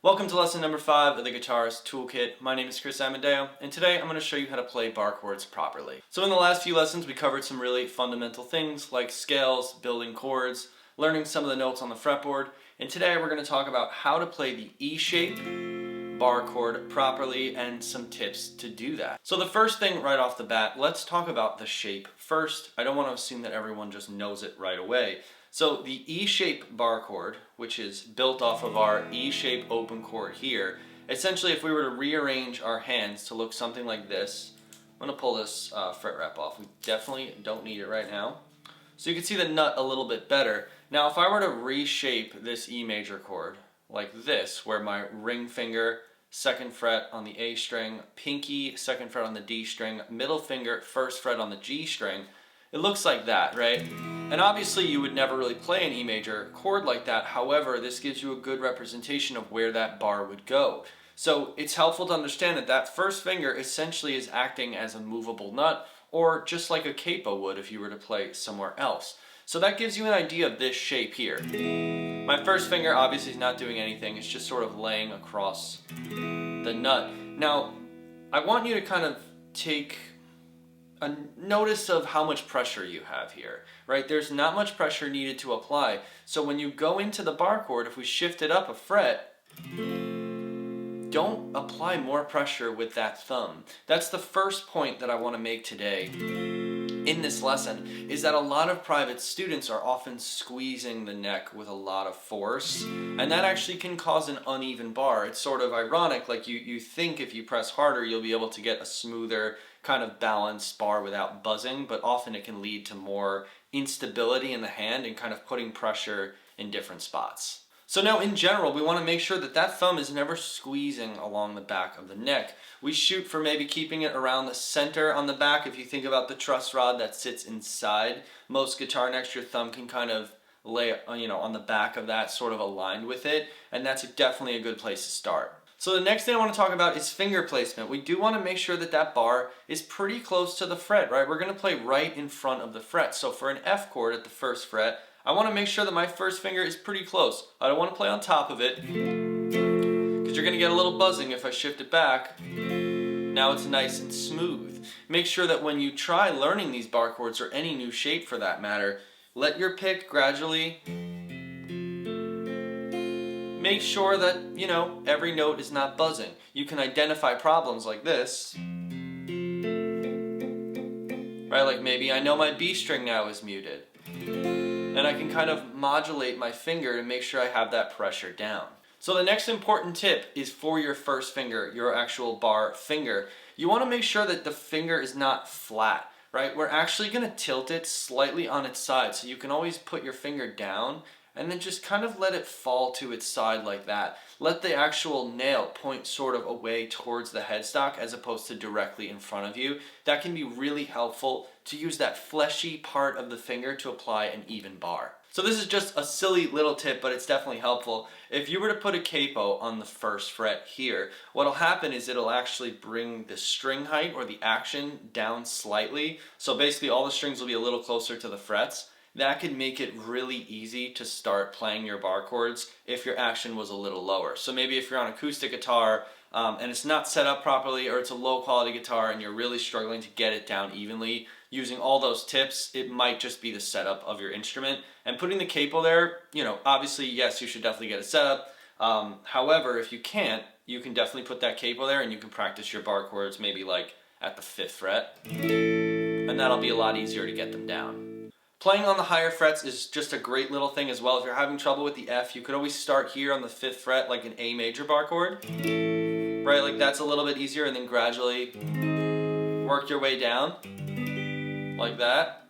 Welcome to lesson number 5 of the Guitarist Toolkit. My name is Chris Amadeo, and today I'm going to show you how to play bar chords properly. So in the last few lessons we covered some really fundamental things like scales, building chords, learning some of the notes on the fretboard, and today we're going to talk about how to play the E shape bar chord properly and some tips to do that. So the first thing right off the bat, let's talk about the shape first. I don't want to assume that everyone just knows it right away. So the E shape bar chord, which is built off of our E shape open chord here, essentially if we were to rearrange our hands to look something like this, I'm going to pull this fret wrap off. We definitely don't need it right now. So you can see the nut a little bit better. Now if I were to reshape this E major chord like this, where my ring finger, 2nd fret on the A string, pinky, 2nd fret on the D string, middle finger, 1st fret on the G string, it looks like that, right? And obviously you would never really play an E major chord like that. However, this gives you a good representation of where that bar would go. So it's helpful to understand that that 1st finger essentially is acting as a movable nut, or just like a capo would if you were to play somewhere else. So that gives you an idea of this shape here. My 1st finger obviously is not doing anything, it's just sort of laying across the nut. Now, I want you to kind of take a notice of how much pressure you have here, right? There's not much pressure needed to apply. So when you go into the bar chord, if we shift it up a fret, don't apply more pressure with that thumb. That's the first point that I want to make today in this lesson, is that a lot of private students are often squeezing the neck with a lot of force, and that actually can cause an uneven bar. It's sort of ironic, like you think if you press harder you'll be able to get a smoother kind of balanced bar without buzzing, but often it can lead to more instability in the hand and kind of putting pressure in different spots. So now in general, we want to make sure that that thumb is never squeezing along the back of the neck. We shoot for maybe keeping it around the center on the back. If you think about the truss rod that sits inside most guitar necks, your thumb can kind of lay on the back of that, sort of aligned with it, and that's definitely a good place to start. So the next thing I want to talk about is finger placement. We do want to make sure that that bar is pretty close to the fret, right? We're going to play right in front of the fret. So for an F chord at the 1st fret, I want to make sure that my 1st finger is pretty close. I don't want to play on top of it, because you're going to get a little buzzing if I shift it back. Now it's nice and smooth. Make sure that when you try learning these bar chords, or any new shape for that matter, let your pick gradually make sure that, every note is not buzzing. You can identify problems like this, right? Like maybe I know my B string now is muted, and I can kind of modulate my finger to make sure I have that pressure down. So the next important tip is for your 1st finger, your actual bar finger. You want to make sure that the finger is not flat, right? We're actually going to tilt it slightly on its side, so you can always put your finger down and then just kind of let it fall to its side like that. Let the actual nail point sort of away towards the headstock as opposed to directly in front of you. That can be really helpful to use that fleshy part of the finger to apply an even bar. So this is just a silly little tip, but it's definitely helpful. If you were to put a capo on the 1st fret here, what'll happen is it'll actually bring the string height or the action down slightly. So basically all the strings will be a little closer to the frets. That could make it really easy to start playing your bar chords if your action was a little lower. So maybe if you're on acoustic guitar and it's not set up properly, or it's a low quality guitar and you're really struggling to get it down evenly, using all those tips, it might just be the setup of your instrument. And putting the capo there, obviously yes, you should definitely get it set up. However, if you can't, you can definitely put that capo there and you can practice your bar chords maybe like at the 5th fret, and that'll be a lot easier to get them down. Playing on the higher frets is just a great little thing as well. If you're having trouble with the F, you could always start here on the 5th fret like an A major bar chord, right? Like that's a little bit easier, and then gradually work your way down like that.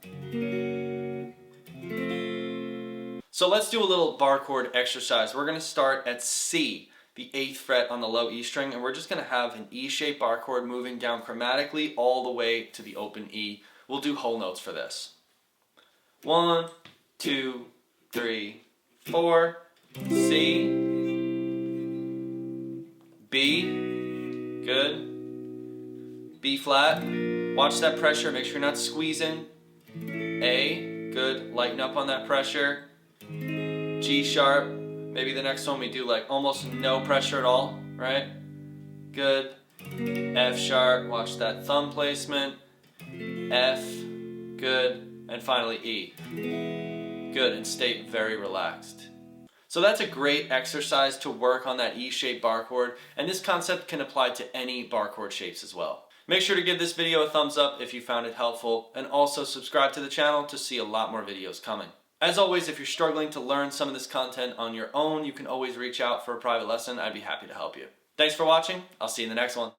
So let's do a little bar chord exercise. We're going to start at C, the 8th fret on the low E string, and we're just going to have an E-shaped bar chord moving down chromatically all the way to the open E. We'll do whole notes for this. 1, 2, 3, 4, C, B, good, B flat, watch that pressure, make sure you're not squeezing, A, good, lighten up on that pressure, G sharp, Maybe the next one we do like almost no pressure at all, right? Good. F sharp, watch that thumb placement. F, good. And finally E. Good, and stay very relaxed. So that's a great exercise to work on that E-shaped bar chord, and this concept can apply to any bar chord shapes as well. Make sure to give this video a thumbs up if you found it helpful, and also subscribe to the channel to see a lot more videos coming. As always, if you're struggling to learn some of this content on your own, you can always reach out for a private lesson. I'd be happy to help you. Thanks for watching. I'll see you in the next one.